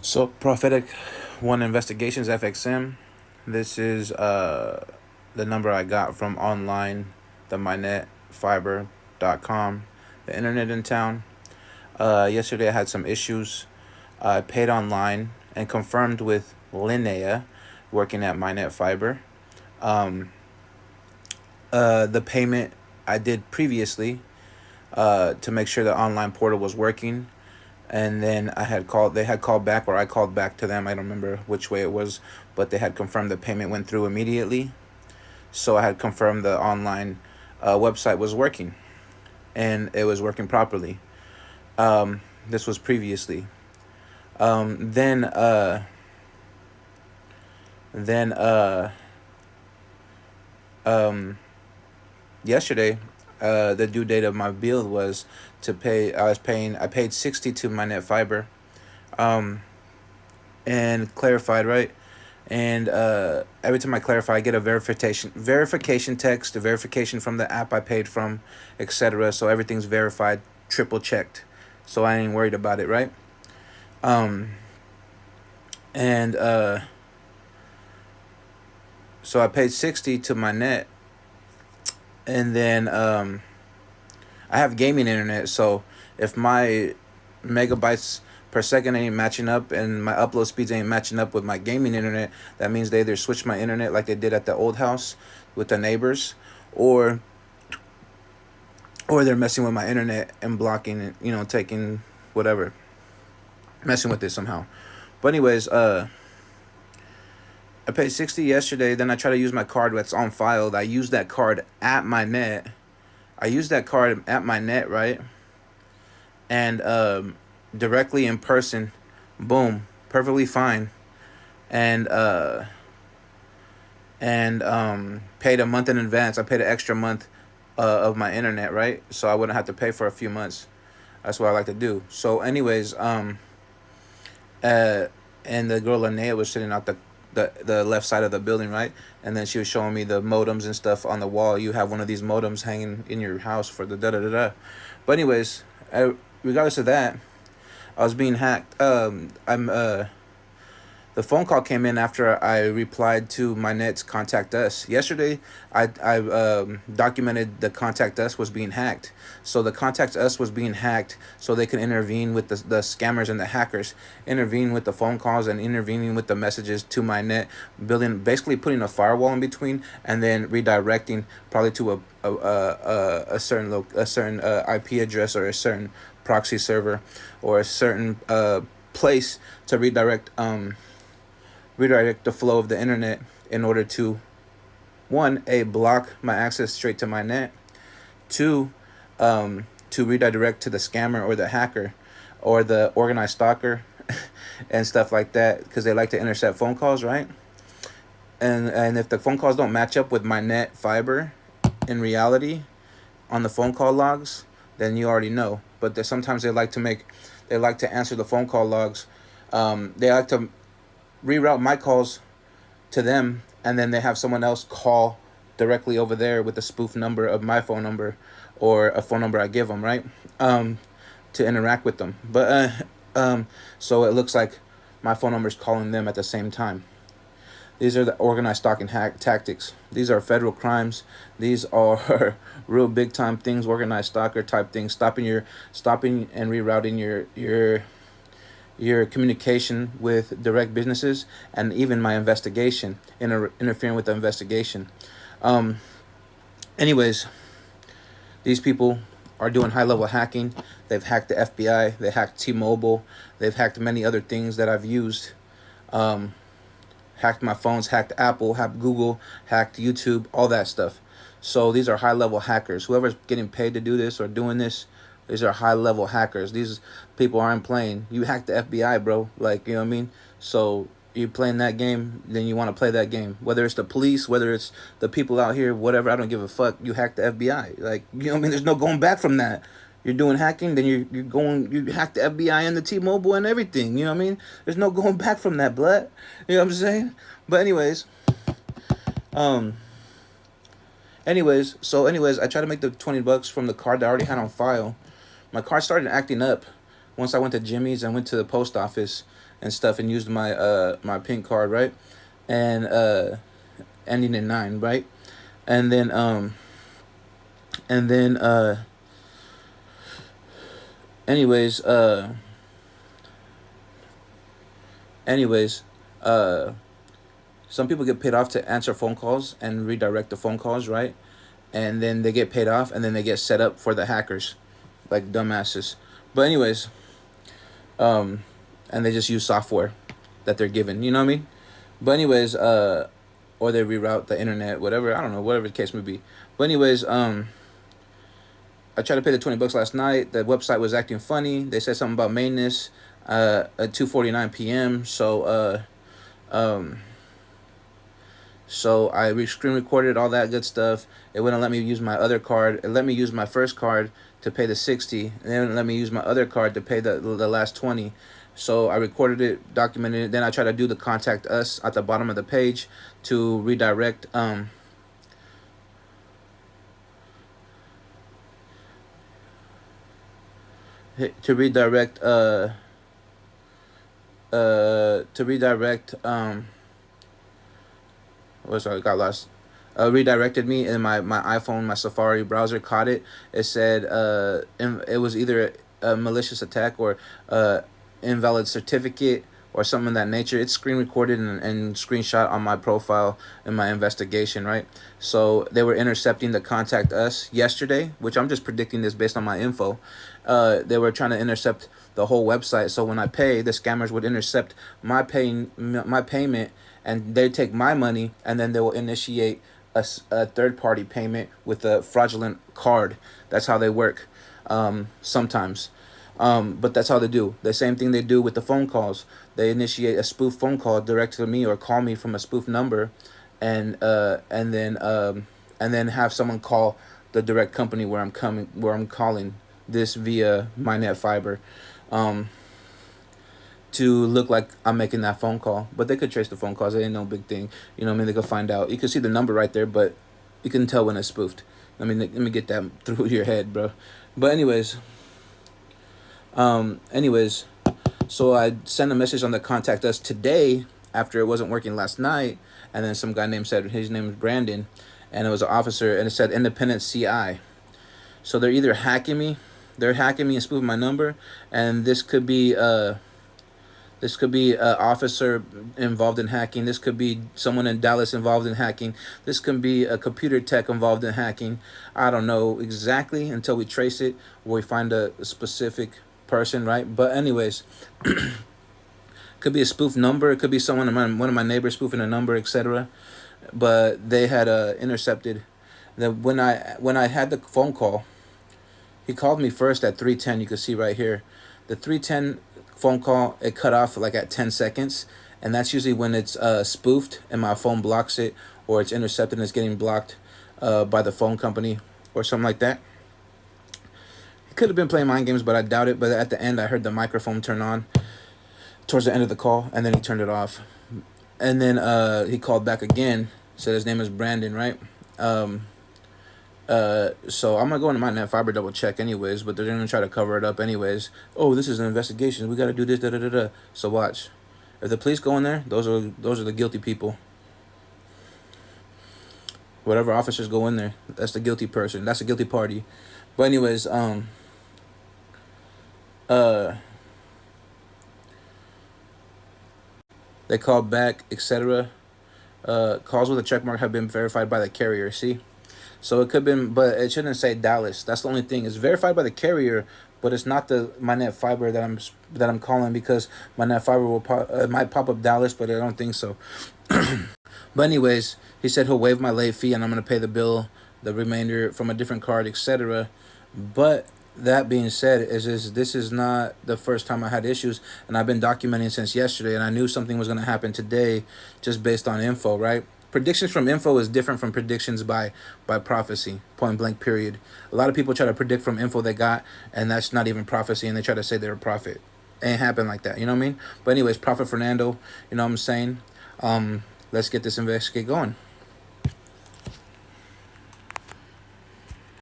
So, Prophetic One Investigations FXM. This is the number I got from online, the mynetfiber.com, the internet in town. Yesterday I had some issues. I paid online and confirmed with Linnea, working at Mynet Fiber. Um, the payment I did previously to make sure the online portal was working, and then I had called. They had called back, or I called back to them. I don't remember which way it was, but they had confirmed the payment went through immediately. So I had confirmed the online website was working, and it was working properly. This was previously. Then then um, yesterday, the due date of my bill was to pay. I paid 60 to my net fiber, um, and clarified, right. And every time I clarify, I get a verification text, a verification from the app I paid from, etc. So everything's verified, triple checked. So I ain't worried about it, right? Um, and so I paid 60 to my net, and then I have gaming internet. So if my megabytes per second ain't matching up and my upload speeds ain't matching up with my gaming internet, that means they either switch my internet like they did at the old house with the neighbors, or they're messing with my internet and blocking it, taking whatever, messing with it somehow. But anyways, I paid 60 yesterday. Then I try to use my card that's on file. I use that card at my net. I use that card at my net, right? And directly in person, boom, perfectly fine. And paid a month in advance. I paid an extra month of my internet, right? So I wouldn't have to pay for a few months. That's what I like to do. So, anyways, uh, and the girl Linnea was sitting out the left side of the building, right? And then she was showing me the modems and stuff on the wall. You have one of these modems hanging in your house for the da da da da. But anyways, regardless of that, I was being hacked. The phone call came in after I replied to my net's contact us. Yesterday, I documented the contact us was being hacked. So the contact us was being hacked so they could intervene with the scammers and the hackers, intervene with the phone calls and intervening with the messages to my net, building, basically putting a firewall in between, and then redirecting probably to a certain IP address, or a certain proxy server, or a certain place to redirect the flow of the internet in order to, one, a block my access straight to my net, two, to redirect to the scammer or the hacker or the organized stalker and stuff like that, because they like to intercept phone calls, right? And if the phone calls don't match up with my net fiber in reality on the phone call logs, then you already know. But sometimes they like to answer the phone call logs. They like to reroute my calls to them, and then they have someone else call directly over there with a spoof number of my phone number, or a phone number I give them, right? To interact with them. But so it looks like my phone number is calling them at the same time. These are the organized stalking hack tactics. These are federal crimes. These are real big time things, organized stalker type things, stopping and rerouting your communication with direct businesses, and even my investigation, interfering with the investigation. Um, anyways, these people are doing high level hacking. They've hacked the FBI, they hacked T-Mobile, they've hacked many other things that I've used. Um, Hacked my phones, hacked Apple, hacked Google, hacked YouTube, all that stuff. So these are high level hackers. Whoever's getting paid to do this or doing this, these are high level hackers. These people aren't playing. You hacked the FBI, bro. Like, you know what I mean? So you playing that game, then you want to play that game. Whether it's the police, whether it's the people out here, whatever, I don't give a fuck. You hacked the FBI. Like, you know what I mean? There's no going back from that. You're doing hacking, then you hack the FBI and the T-Mobile and everything. You know what I mean? There's no going back from that, blood. You know what I'm saying? But um, anyways, I tried to make the $20 from the card that I already had on file. My card started acting up once I went to Jimmy's, I went to the post office and stuff and used my pink card, right? And ending in 9, right? And then and then anyways anyways uh some people get paid off to answer phone calls and redirect the phone calls, right? And then they get paid off and then they get set up for the hackers, like dumbasses. But anyways, um and they just use software that they're given, you know what I mean? But anyways, or they reroute the internet, whatever, I don't know, whatever the case may be. But anyways, I tried to pay the $20 last night. The website was acting funny. They said something about maintenance at 2:49 p.m. Um so I screen recorded all that good stuff. It wouldn't let me use my other card. It let me use my first card to pay the 60, and then it let me use my other card to pay the last 20. So I recorded it, documented it. Then I tried to do the contact us at the bottom of the page to redirect to redirect to redirect oh, sorry, got lost. Redirected me, and my iPhone, my Safari browser caught it. It said it was either a malicious attack or invalid certificate or something of that nature. It's screen recorded and screenshot on my profile in my investigation, right? So they were intercepting the contact us yesterday, which I'm just predicting this based on my info. They were trying to intercept the whole website. So when I pay, the scammers would intercept my payment, and they take my money, and then they will initiate a third party payment with a fraudulent card. That's how they work sometimes. But that's how they do. The same thing they do with the phone calls. They initiate a spoof phone call direct to me or call me from a spoof number, and then have someone call the direct company where I'm calling this via MyNet Fiber. Um, to look like I'm making that phone call. But they could trace the phone calls. It ain't no big thing. You know what I mean? They could find out. You can see the number right there, but you can tell when it's spoofed. Let me get that through your head, bro. But anyways, so I sent a message on the contact us today after it wasn't working last night, and then some guy named said his name is Brandon, and it was an officer, and it said independent CI. So they're either they're hacking me and spoofing my number, and this could be an officer involved in hacking. This could be someone in Dallas involved in hacking. This could be a computer tech involved in hacking. I don't know exactly until we trace it or we find a specific person, right? But anyways, could be a spoof number. It could be one of my neighbors spoofing a number, etc. But they had intercepted. When I had the phone call, he called me first at 3:10. You can see right here, the 3:10 phone call, it cut off like at 10 seconds, and that's usually when it's spoofed and my phone blocks it, or it's intercepted and it's getting blocked by the phone company or something like that. He could have been playing mind games, but I doubt it. But at the end, I heard the microphone turn on towards the end of the call, and then he turned it off. And then he called back again, said his name is Brandon, right? So I'm gonna go into MyNet Fiber double check anyways, but they're gonna try to cover it up anyways. Oh, this is an investigation. We gotta do this, da da da da. So watch. If the police go in there, those are the guilty people. Whatever officers go in there, that's the guilty person. That's the guilty party. But anyways, uh, they called back, etc. Calls with a check mark have been verified by the carrier. See. So it could have been, but it shouldn't say Dallas. That's the only thing. It's verified by the carrier, but it's not the MyNet Fiber that I'm calling, because MyNet Fiber it might pop up Dallas, but I don't think so. But anyways, he said he'll waive my late fee and I'm gonna pay the bill, the remainder from a different card, etc. But that being said, this is not the first time I had issues, and I've been documenting since yesterday, and I knew something was gonna happen today, just based on info, right? Predictions from info is different from predictions by prophecy, point blank, period. A lot of people try to predict from info they got, and that's not even prophecy, and they try to say they're a prophet. Ain't happen like that, you know what I mean? But anyways, Prophet Fernando, you know what I'm saying? Let's get this investigate going.